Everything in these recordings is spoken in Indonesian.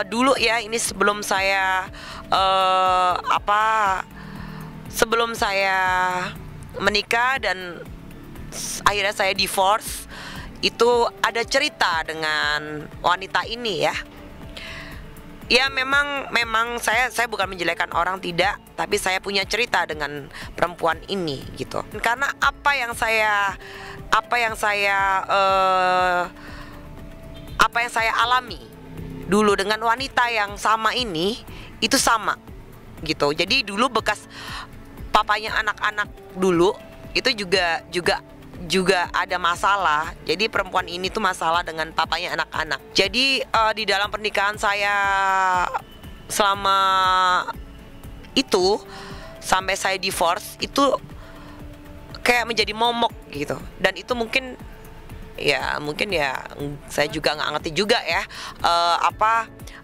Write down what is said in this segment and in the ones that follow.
dulu ya, ini sebelum saya sebelum saya menikah dan akhirnya saya divorce, itu ada cerita dengan wanita ini ya. Ya memang saya bukan menjelekkan orang, tidak, tapi saya punya cerita dengan perempuan ini gitu. Karena apa yang saya alami dulu dengan wanita yang sama ini itu sama gitu. Jadi dulu bekas papanya anak-anak dulu itu juga ada masalah. Jadi perempuan ini tuh masalah dengan papanya anak-anak. Jadi di dalam pernikahan saya selama itu sampai saya divorce itu kayak menjadi momok gitu. Dan itu mungkin ya saya juga nggak ngerti juga ya,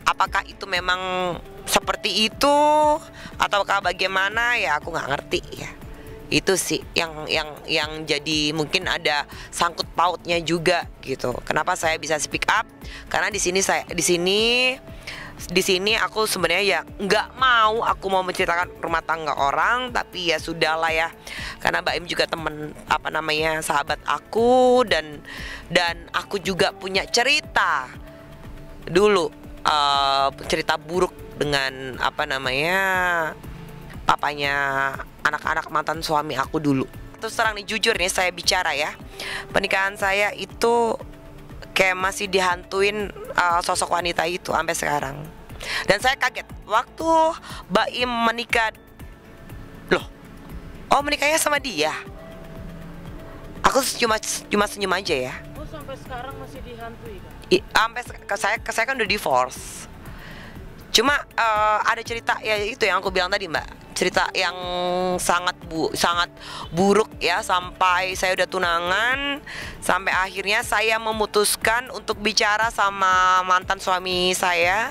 apakah itu memang seperti itu ataukah bagaimana, ya aku nggak ngerti ya. Itu sih yang jadi mungkin ada sangkut pautnya juga gitu. Kenapa saya bisa speak up? Karena di sini aku sebenarnya ya nggak mau menceritakan rumah tangga orang, tapi ya sudahlah ya. Karena Mbak Im juga temen sahabat aku, dan aku juga punya cerita dulu, cerita buruk dengan papanya anak-anak mantan suami aku dulu. Terus terang nih, jujur nih saya bicara ya, pernikahan saya itu kayak masih dihantuin sosok wanita itu sampai sekarang. Dan saya kaget waktu Mbak Im menikah. Loh, oh menikahnya sama dia? Aku cuma senyum aja ya. Oh, sampai sekarang masih dihantui kan? Saya kan udah divorce. Cuma ada cerita ya, itu yang aku bilang tadi Mbak, cerita yang sangat buruk ya, sampai saya udah tunangan, sampai akhirnya saya memutuskan untuk bicara sama mantan suami saya,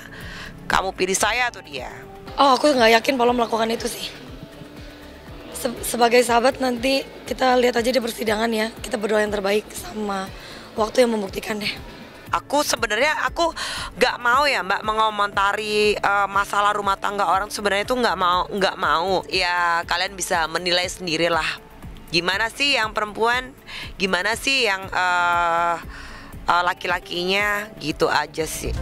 kamu pilih saya atau dia? Oh, aku nggak yakin Paulo melakukan itu sih. Sebagai sahabat nanti kita lihat aja di persidangan ya, kita berdoa yang terbaik sama waktu yang membuktikan deh. Aku sebenarnya nggak mau ya Mbak mengomentari masalah rumah tangga orang. Sebenarnya itu nggak mau. Ya kalian bisa menilai sendirilah. Gimana sih yang perempuan, gimana sih yang laki-lakinya, gitu aja sih.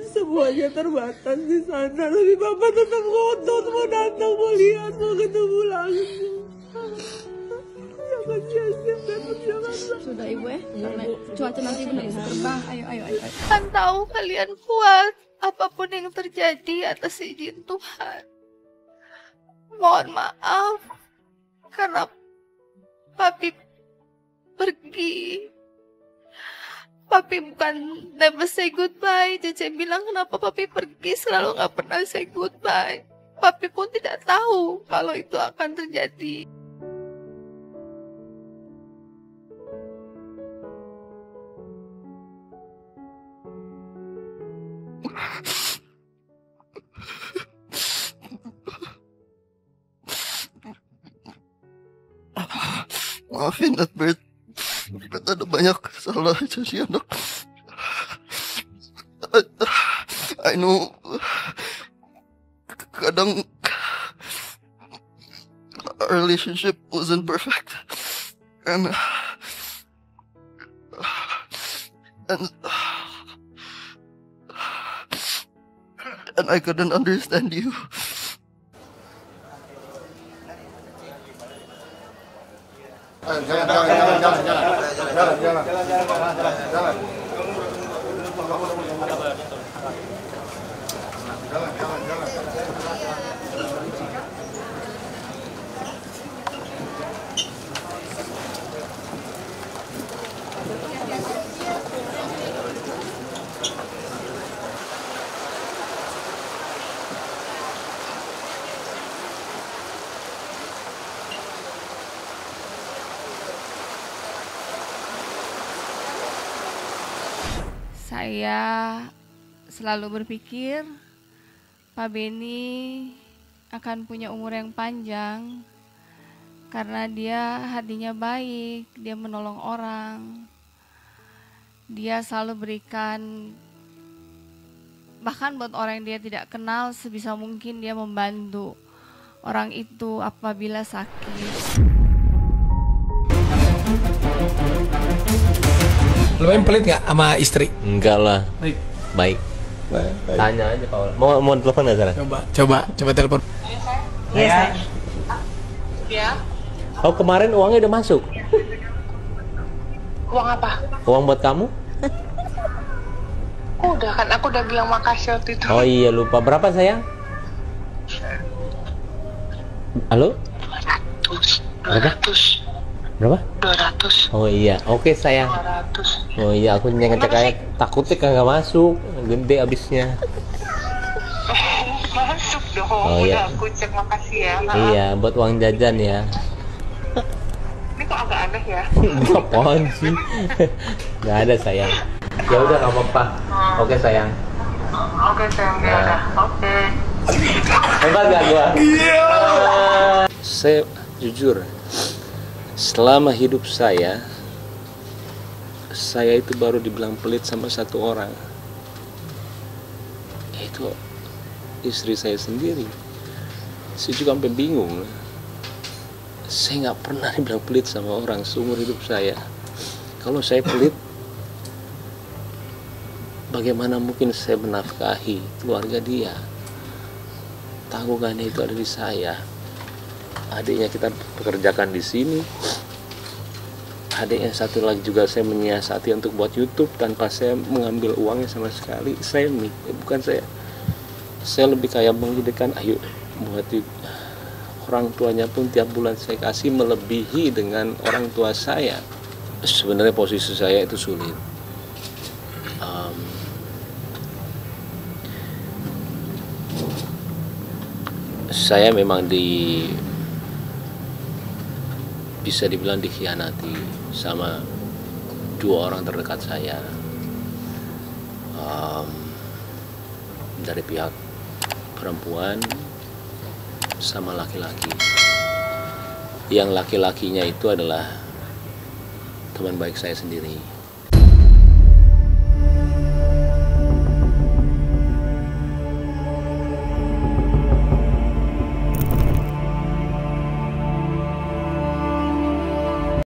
Semuanya terbatas di sana, tapi Bapak tetap ngotot mau datang, mau lihat, mau ketemu langsung. Jangan sia-siakan perjalanan. Sudah Ibu ya, karena cuaca nanti benar bisa terbang. Ayo. Kan tahu kalian kuat apapun yang terjadi atas izin Tuhan. Mohon maaf karena Papi pergi. Papi bukan never say goodbye. Cece bilang kenapa Papi pergi selalu gak pernah say goodbye. Papi pun tidak tahu kalau itu akan terjadi. Maafin Bert, ada banyak salah jadi anak. I know kadang our relationship wasn't perfect, and I couldn't understand you. Saya selalu berpikir Pak Beni akan punya umur yang panjang karena dia hatinya baik, dia menolong orang. Dia selalu berikan, bahkan buat orang yang dia tidak kenal, sebisa mungkin dia membantu orang itu apabila sakit. Lumayan pelit nggak sama istri? Enggak lah. Baik. Baik. Tanya aja Paula. Mau telepon nggak Sarah? Coba telepon. Iya, Ya. Oh kemarin uangnya udah masuk. Uang apa? Uang buat kamu? Udah kan, aku udah bilang makasih waktu itu. Oh iya lupa. Berapa sayang? Halo? 200. Berapa? 200. Oh iya. Oke sayang. 200. Oh iya aku ngecek aja. Takutnya kagak masuk. Gede abisnya. Masuk dong. Oh, iya. Udah aku cek, makasih ya. Iya buat uang jajan ya. Ini kok agak aneh ya? Apaan sih? Gak ada sayang. Ya udah nggak apa-apa. Oke sayang. Oke sayang, ya udah. Oke. Hebat gak gua? Saya jujur, selama hidup saya itu baru dibilang pelit sama satu orang, yaitu istri saya sendiri. Saya juga sampai bingung. Saya nggak pernah dibilang pelit sama orang seumur hidup saya. Kalau saya pelit, bagaimana mungkin saya menafkahi keluarga dia? Tanggungannya itu ada di saya. Adiknya kita pekerjakan di sini. Adiknya satu lagi juga saya menyiasati untuk buat YouTube tanpa saya mengambil uangnya sama sekali. Bukan saya. Saya lebih kayak menghidupkan, ayo buat orang tuanya pun tiap bulan saya kasih melebihi dengan orang tua saya. Sebenarnya posisi saya itu sulit. Saya memang bisa dibilang dikhianati sama dua orang terdekat saya, dari pihak perempuan sama laki-laki. Yang laki-lakinya itu adalah teman baik saya sendiri.